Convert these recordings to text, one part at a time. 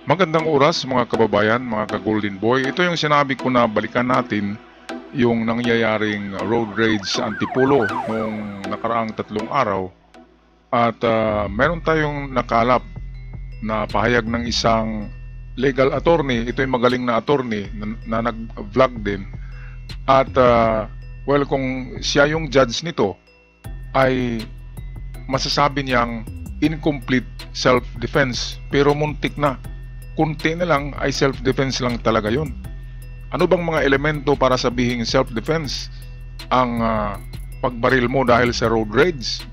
Magandang oras mga kababayan, mga ka-Golden Boy. Ito yung sinabi ko na balikan natin yung nangyayaring road rage sa Antipolo noong nakaraang 3 araw. At meron tayong nakalap na pahayag ng isang legal attorney. Ito yung magaling na attorney na nag-vlog din. At well, kung siya yung judge nito, ay masasabi niyang incomplete self-defense. Pero muntik na. Kunti na lang ay self-defense lang talaga yun. Ano bang mga elemento para sabihing self-defense ang pagbaril mo dahil sa road rage?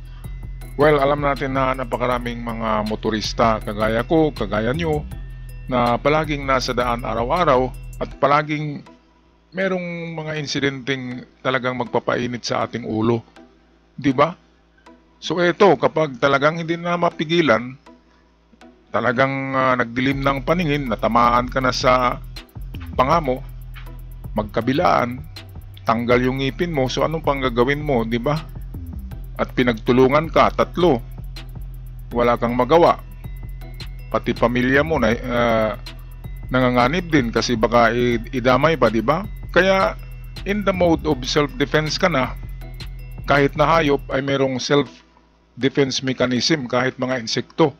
Well, alam natin na napakaraming mga motorista kagaya ko, kagaya nyo, na palaging nasa daan araw-araw at palaging merong mga insidenteng talagang magpapainit sa ating ulo. Diba? So ito, kapag talagang hindi na mapigilan, talagang nagdilim ng paningin, natamaan ka na sa panga mo, magkabilaan, tanggal yung ngipin mo, so anong pang gagawin mo, di ba? At pinagtulungan ka, 3, wala kang magawa. Pati pamilya mo na nanganganib din kasi baka idamay pa, di ba? Kaya in the mode of self-defense ka na, kahit na hayop ay merong self-defense mechanism, kahit mga insekto.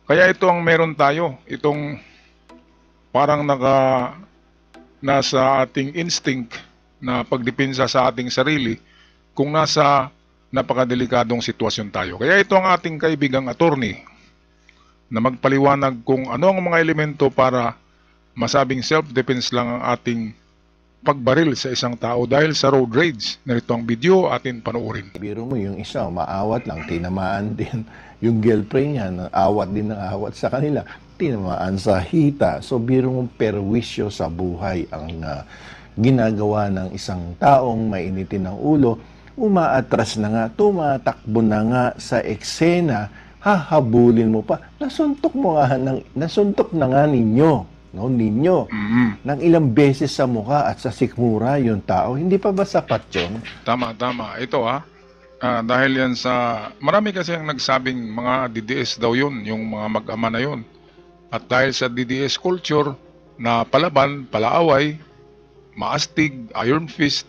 Kaya ito ang meron tayo, itong parang nasa ating instinct na pagdepensa sa ating sarili kung nasa napakadelikadong sitwasyon tayo. Kaya ito ang ating kaibigang attorney na magpaliwanag kung ano ang mga elemento para masabing self-defense lang ang ating pagbaril sa isang tao dahil sa road rage. Narito ang video, atin panoorin. Biro mo yung isa, maawat lang, tinamaan din yung girlfriend niya, awat din ng awat sa kanila, tinamaan sa hita. So biro mong perwisyo sa buhay ang ginagawa ng isang taong mainitin ng ulo, umaatras na nga, tumatakbo na nga sa eksena, hahabulin mo pa, nasuntok na nga ninyo. Nang ilang beses sa mukha at sa sikmura yung tao, hindi pa ba sapat yun? Tama. Ito dahil yan sa, marami kasi ang nagsabing mga DDS daw yun, yung mga mag-ama na yun. At dahil sa DDS culture na palaban, palaaway, maastig, iron fist,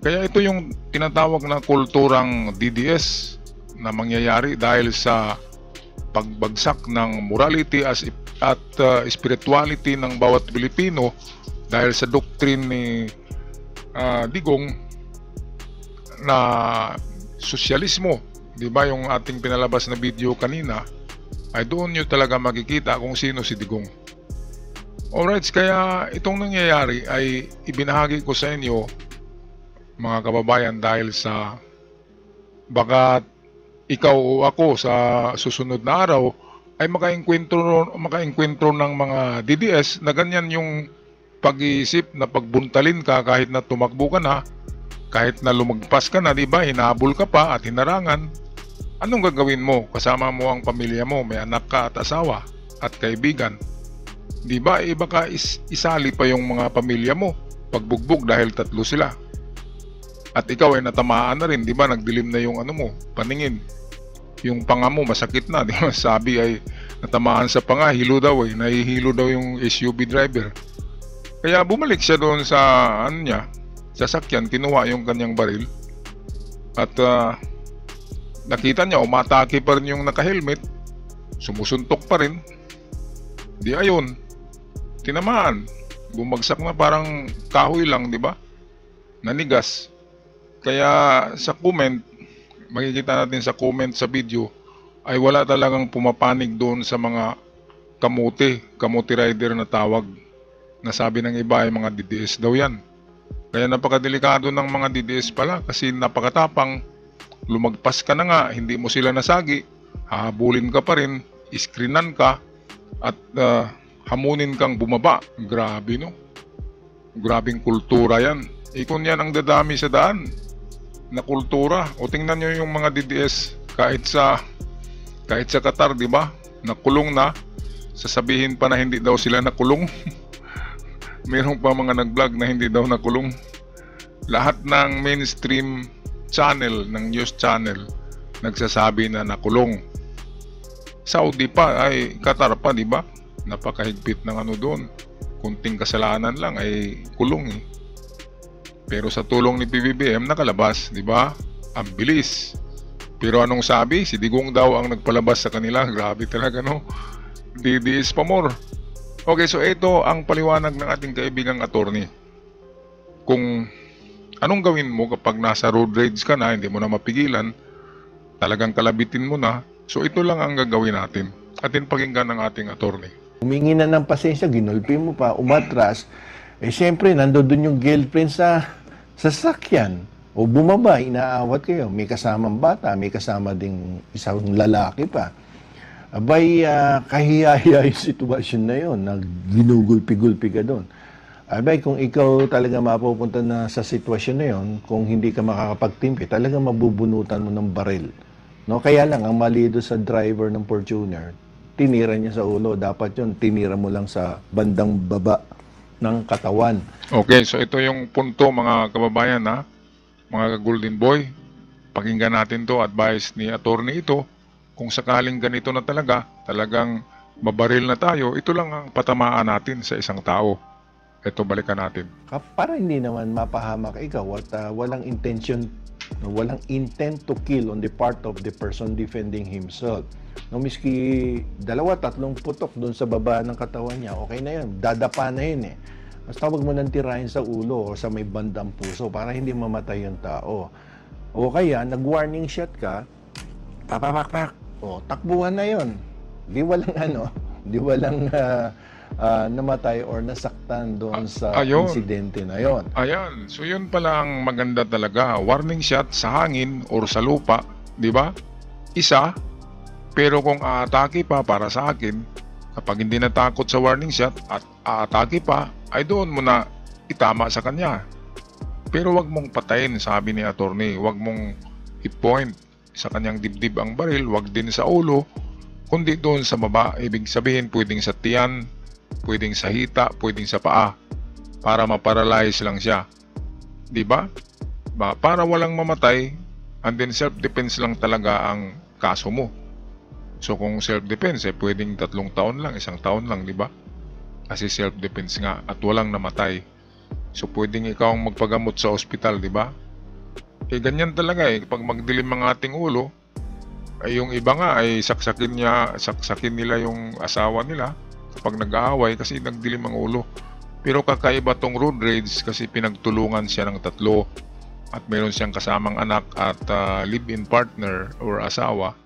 kaya ito yung tinatawag na kulturang DDS na mangyayari dahil sa pagbagsak ng morality at spirituality ng bawat Pilipino dahil sa doctrine ni Digong na sosyalismo, di ba, yung ating pinalabas na video kanina, ay doon nyo talaga makikita kung sino si Digong. Alright, kaya itong nangyayari ay ibinahagi ko sa inyo mga kababayan dahil sa baka ikaw o ako sa susunod na araw ay makaengkwentro ng mga DDS na ganyan yung pag-iisip na pagbuntalin ka kahit na tumakbo ka na, kahit na lumagpas ka na, di ba, hinabol ka pa at hinarangan. Anong gagawin mo? Kasama mo ang pamilya mo, may anak ka at asawa at kaibigan. Di ba, baka isali pa yung mga pamilya mo, pagbugbog dahil 3 sila. At ikaw ay natamaan na rin, di ba, nagdilim na yung paningin. Yung panga mo masakit na, di ba? Sabi ay natamaan sa panga, hilo daw nahihilo daw yung SUV driver. Kaya bumalik siya doon sa sasakyan, kinuha yung kanyang baril. At nakita niya, umatake pa rin yung naka-helmet, sumusuntok pa rin. Di ayun, tinamaan, bumagsak na parang kahoy lang, di ba? Nanigas. Kaya sa comment, makikita natin sa comment sa video, ay wala talagang pumapanig doon sa mga kamuti rider na tawag. Nasabi ng iba ay mga DDS daw yan. Kaya napakadelikado ng mga DDS pala kasi napakatapang. Lumagpas ka na nga, hindi mo sila nasagi, hahabulin ka pa rin, iskrinan ka, at hamunin kang bumaba. Grabe, no? Grabing kultura yan. Kung yan ang dadami sa daan na kultura. O tingnan nyo yung mga DDS kahit sa Qatar, di ba? Nakulong na. Sasabihin pa na hindi daw sila nakulong. Meron pa mga nag-vlog na hindi daw nakulong. Lahat ng mainstream channel, ng news channel, nagsasabi na nakulong. Saudi pa, ay Qatar pa, di ba? Napakahigpit ng ano doon. Kunting kasalanan lang ay kulong eh. Pero sa tulong ni PBBM nakalabas, di ba? Ang bilis. Pero anong sabi? Si Digong daw ang nagpalabas sa kanila. Grabe talaga, no? DDS pa more. Okay, so ito ang paliwanag ng ating kaibigang attorney. Kung anong gawin mo kapag nasa road rage ka na, hindi mo na mapigilan, talagang kalabitin mo na, so ito lang ang gagawin natin. Atin pakinggan ng ating attorney. Humingi na ng pasensya, ginulpi mo pa, umatras, eh siyempre, nandoon yung girlfriend sa sasakyan. O bumaba, inaawat kayo. May kasamang bata, may kasama ding isang lalaki pa. Abay, kahiya-hiya yung sitwasyon na yon, na ginugulpi-gulpi ka doon. Abay, kung ikaw talaga mapupunta na sa sitwasyon na yon, kung hindi ka makakapagtimpi, talaga mabubunutan mo ng baril. No? Kaya lang, ang mali doon sa driver ng Fortuner, tinira niya sa ulo. Dapat yun, tinira mo lang sa bandang baba ng katawan. Okay, so ito yung punto mga kababayan ha, mga golden boy. Pakinggan natin to, advice ni attorney ito. Kung sakaling ganito na talagang mabaril na tayo, ito lang ang patamaan natin sa isang tao. Ito, balikan natin. Para hindi naman mapahamak ikaw at walang intent to kill on the part of the person defending himself. No, miski 2-3 putok doon sa baba ng katawan niya, okay na yun, dadapa na yun eh. Basta huwag mo nang tirahin sa ulo o sa may bandang puso para hindi mamatay yung tao. O kaya, nag-warning shot ka, papapak, o takbuhan na yun. Di walang namatay or nasaktan doon sa insidente na yon. Ayan, so yun pala ang maganda talaga. Warning shot sa hangin or sa lupa, di ba? Isa, pero kung aatake pa para sa akin, kapag hindi natakot sa warning shot at aatake pa, ay doon mo na itama sa kanya. Pero wag mong patayin, sabi ni attorney. Wag mong i-point sa kanyang dibdib ang baril, wag din sa ulo, kundi doon sa baba. Ibig sabihin, pwedeng sa tiyan, pwedeng sa hita, pwedeng sa paa, para maparalyze lang siya. Diba? Para walang mamatay, and then self-defense lang talaga ang kaso mo. So kung self-defense, pwedeng 3 taon lang, 1 taon lang, diba? Kasi self-defense nga at walang namatay. So pwedeng ikaw ang magpagamot sa ospital, diba? Ganyan talaga pag magdilim ang ating ulo, ay yung iba nga ay saksakin nila yung asawa nila kapag nag-aaway kasi nagdilim ang ulo. Pero kakaiba tong road rage kasi pinagtulungan siya ng 3 at meron siyang kasamang anak at live-in partner or asawa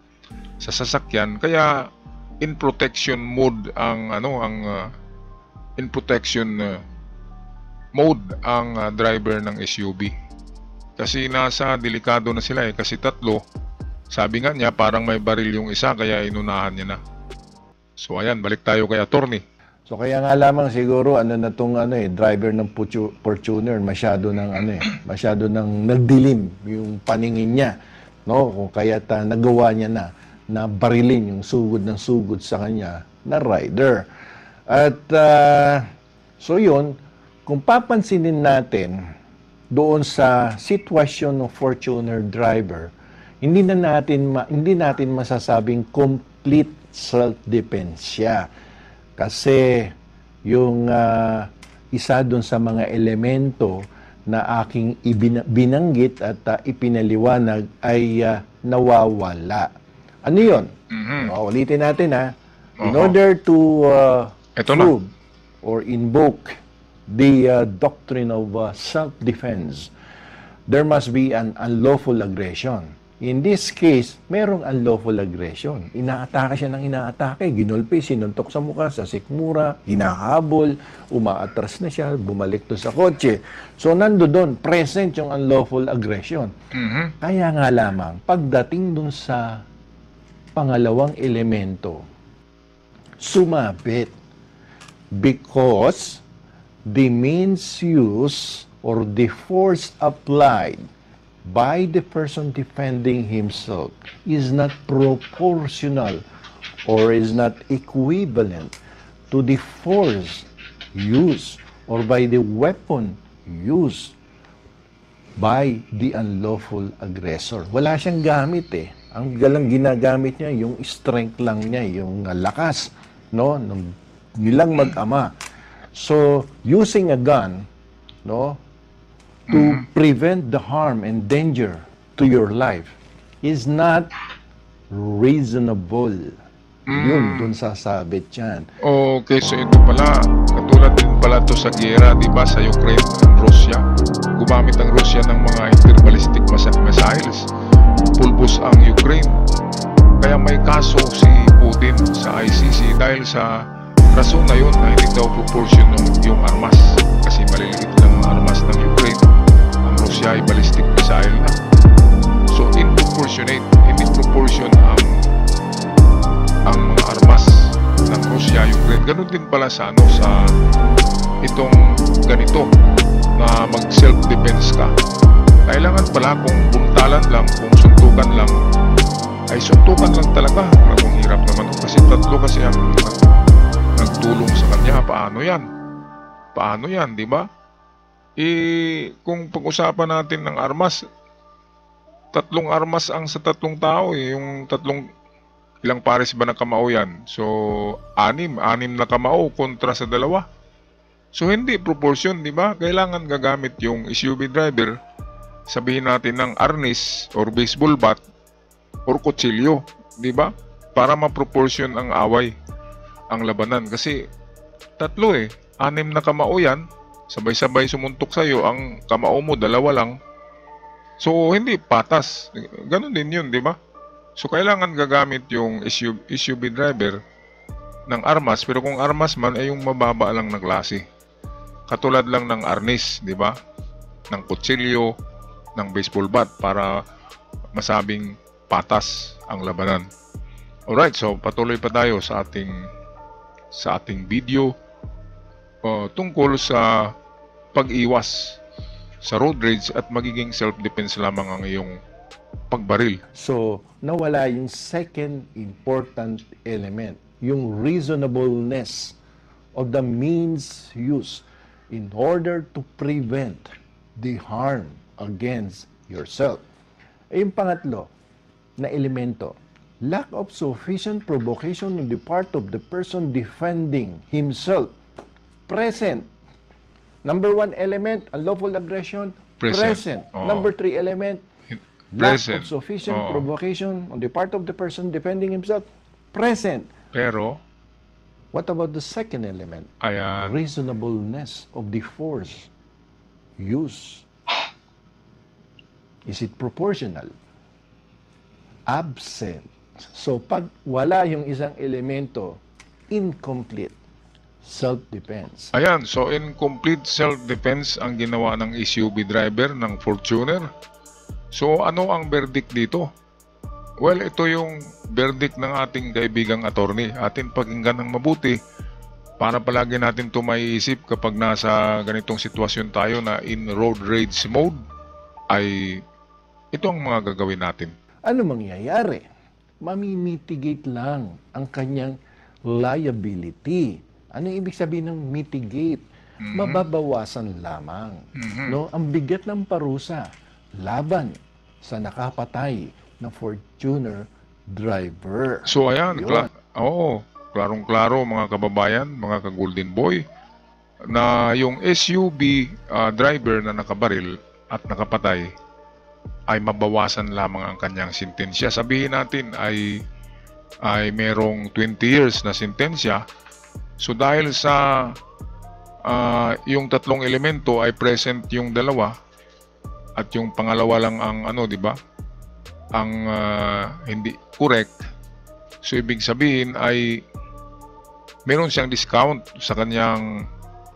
sa sasakyan, kaya in protection mode ang driver ng SUV. Kasi nasa delikado na sila kasi 3. Sabi nga niya parang may baril yung isa kaya inunahan niya na. So ayan, balik tayo kay attorney. So kaya nga lamang siguro driver ng Fortuner masyado nang nagdilim yung paningin niya, no? Kung kaya nagawa niya na barilin yung sugod ng sugod sa kanya na rider. At so yun, kung papansinin natin doon sa sitwasyon ng Fortuner driver, hindi natin masasabing complete self-defense siya. Kasi yung isa doon sa mga elemento na aking binanggit at ipinaliwanag ay nawawala. Ano yun? Ulitin natin In order to prove or invoke the doctrine of self-defense, there must be an unlawful aggression. In this case, merong unlawful aggression. Inaatake siya ng inaatake, ginulpi, sinuntok sa mukha, sa sikmura, hinahabol, umaatras na siya, bumalik to sa kotse. So, doon, present yung unlawful aggression. Kaya nga lamang, pagdating dun sa pangalawang elemento, sumabit. Because the means used or the force applied by the person defending himself is not proportional or is not equivalent to the force used or by the weapon used by the unlawful aggressor. Wala siyang gamit Ang galang ginagamit niya, yung strength lang niya, yung lakas, no? Ng nilang mag-ama. So, using a gun, no, to prevent the harm and danger to your life is not reasonable. Yun, dun sasabit yan. Okay, so ito pala, katulad din pala to sa giyera, di ba, sa Ukraine and Russia. Gumamit ang Russia ng mga interballistic missiles. Pulbos ang Ukraine. Kaya may kaso si Putin sa ICC dahil sa rason na yun na hindi daw proportion yung armas. Kasi maliliit lang ang armas ng Ukraine. Ang Russia ay ballistic missile na. So, disproportionate, hindi proportion ang mga armas ng Russia, Ukraine. Ganun din pala sa itong ganito na mag self-defense ka. Kailangan pala kung buntalan lang, kung suntukan lang, ay suntukan lang talaga. Ang hirap naman kasi tatlo kasi ang nagtulong sa kanya. Paano yan, di ba? Kung pag-usapan natin ng armas, tatlong armas ang sa tatlong tao yung ilang pares ba na kamao yan? So, anim na kamao kontra sa dalawa. So, hindi proportion, di ba? Kailangan gagamit yung SUV driver, sabihin natin ng arnis or baseball bat or kutsilyo, di ba? Para ma-proportion ang away, ang labanan. Kasi, tatlo anim na kamao yan, sabay-sabay sumuntok sa'yo, ang kamao mo, dalawa lang. So, hindi patas. Ganon din yun, di ba? So, kailangan gagamit yung SUV driver ng armas. Pero kung armas man, ay yung mababa lang na klase. Katulad lang ng arnis, di ba? Ng kutsilyo, ng baseball bat para masabing patas ang labanan. Alright, so patuloy pa tayo sa ating video tungkol sa pag-iwas sa road rage at magiging self-defense lamang ang iyong pagbaril. So, nawala yung second important element, yung reasonableness of the means used in order to prevent the harm against yourself. Yung pangatlo na elemento, lack of sufficient provocation on the part of the person defending himself. Present. Number 1 element, unlawful aggression. Present. Number 3 element, lack of sufficient provocation on the part of the person defending himself. Present. Pero, what about the second element? Ayan. Reasonableness of the force used. Is it proportional? Absent. So, pag wala yung isang elemento, incomplete self-defense. Ayan, so incomplete self-defense ang ginawa ng SUV driver ng Fortuner. So, ano ang verdict dito? Well, ito yung verdict ng ating kaibigang attorney. Atin pakinggan ng mabuti para palagi natin ito maiisip kapag nasa ganitong sitwasyon tayo na in road rage mode, ay ito ang mga gagawin natin. Ano mangyayari? Mamimitigate lang ang kanyang liability. Ano ibig sabihin ng mitigate? Mababawasan lamang. No? Ang bigat ng parusa laban sa nakapatay na Fortuner driver. So ayan, klarong-klaro mga kababayan, mga ka-Golden Boy, na yung SUV driver na nakabaril at nakapatay ay mabawasan lamang ang kanyang sentensya. Sabihin natin ay merong 20 years na sentensya. So dahil sa yung tatlong elemento ay present yung dalawa at yung pangalawa lang ang di ba? Ang hindi correct. So ibig sabihin ay meron siyang discount sa kanyang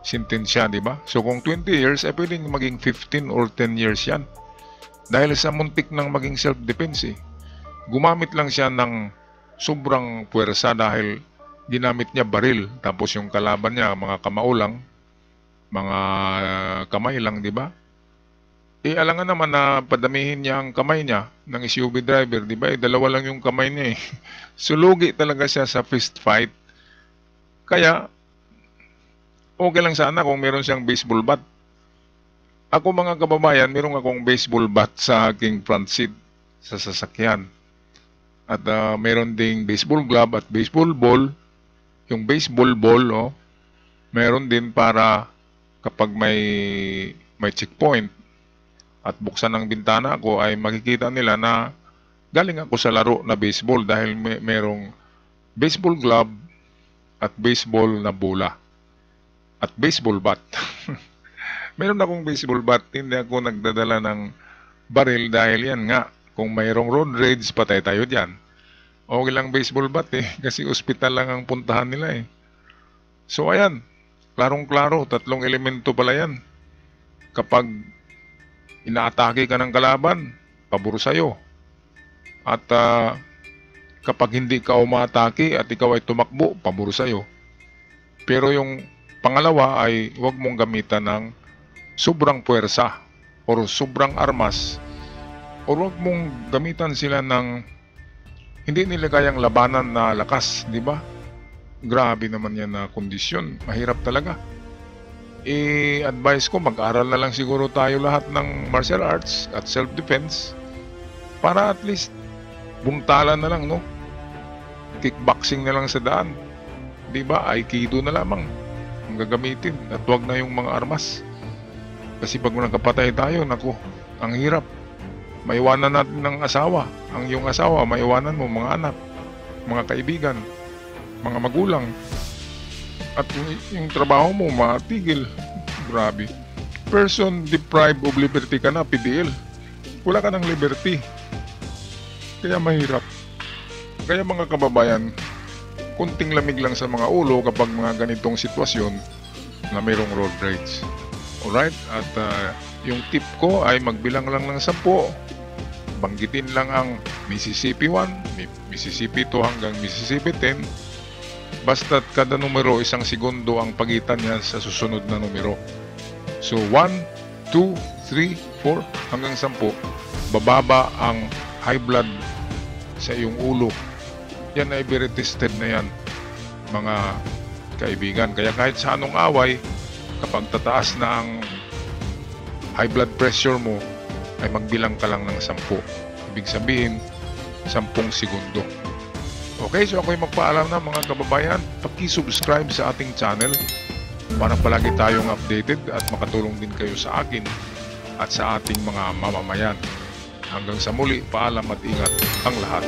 sentensya, di ba? So kung 20 years ay pwedeng maging 15 or 10 years yan. Dahil sa muntik ng maging self-defense gumamit lang siya ng sobrang puwersa dahil ginamit niya baril, tapos yung kalaban niya mga kamao lang, mga kamay lang, di ba? Alangan naman na padamihin niya ang kamay niya ng SUV driver, di ba? Dalawa lang yung kamay niya Sulugi talaga siya sa fist fight. Kaya okay lang sana kung meron siyang baseball bat. Ako mga kababayan, meron akong baseball bat sa aking front seat sa sasakyan. At meron ding baseball glove at baseball ball Yung baseball ball, oh, meron din para kapag may checkpoint at buksan ng bintana ko ay makikita nila na galing ako sa laro na baseball dahil merong baseball glove at baseball na bola at baseball bat. Meron akong baseball bat, hindi ako nagdadala ng baril dahil yan nga, kung mayroong road rage, patay tayo dyan. Okay lang baseball bat kasi ospital lang ang puntahan nila So ayan, klarong-klaro, tatlong elemento pala yan. Kapag inaatake ka ng kalaban, pabor sa'yo. At kapag hindi ka umatake at ikaw ay tumakbo, pabor sa'yo. Pero yung pangalawa ay huwag mong gamitan ng sobrang puwersa o sobrang armas o huwag mong gamitan sila ng hindi nila kayang labanan na lakas, di ba? Grabe naman yan na kondisyon. Mahirap talaga. Advice ko, mag-aral na lang siguro tayo lahat ng martial arts at self-defense para at least buntalan na lang, no? Kickboxing na lang sa daan. Di ba? Aikido na lamang ang gagamitin at huwag na yung mga armas. Kasi pag nagkapatay tayo, naku, ang hirap. Maiwanan natin ng asawa. Ang iyong asawa, maiwanan mo mga anak, mga kaibigan, mga magulang. At yung trabaho mo, matigil. Grabe. Person deprived of liberty ka na, PDL. Wala ka ng liberty. Kaya mahirap. Kaya mga kababayan, kunting lamig lang sa mga ulo kapag mga ganitong sitwasyon na mayroong road rage. Alright? At yung tip ko ay magbilang lang ng 10. Banggitin lang ang Mississippi 1, Mississippi 2 hanggang Mississippi 10. Basta't kada numero 1 segundo ang pagitan niya sa susunod na numero. So 1, 2, 3, 4 hanggang 10. Bababa ang high blood sa iyong ulo. Yan ay very tested na yan, mga kaibigan. Kaya kahit sa anong away, kapag tataas na ang high blood pressure mo, ay magbilang ka lang ng 10. Ibig sabihin, 10 segundo. Okay, so ako'y magpaalam na mga kababayan. Paki-subscribe sa ating channel para palagi tayong updated at makatulong din kayo sa akin at sa ating mga mamamayan. Hanggang sa muli, paalam at ingat ang lahat.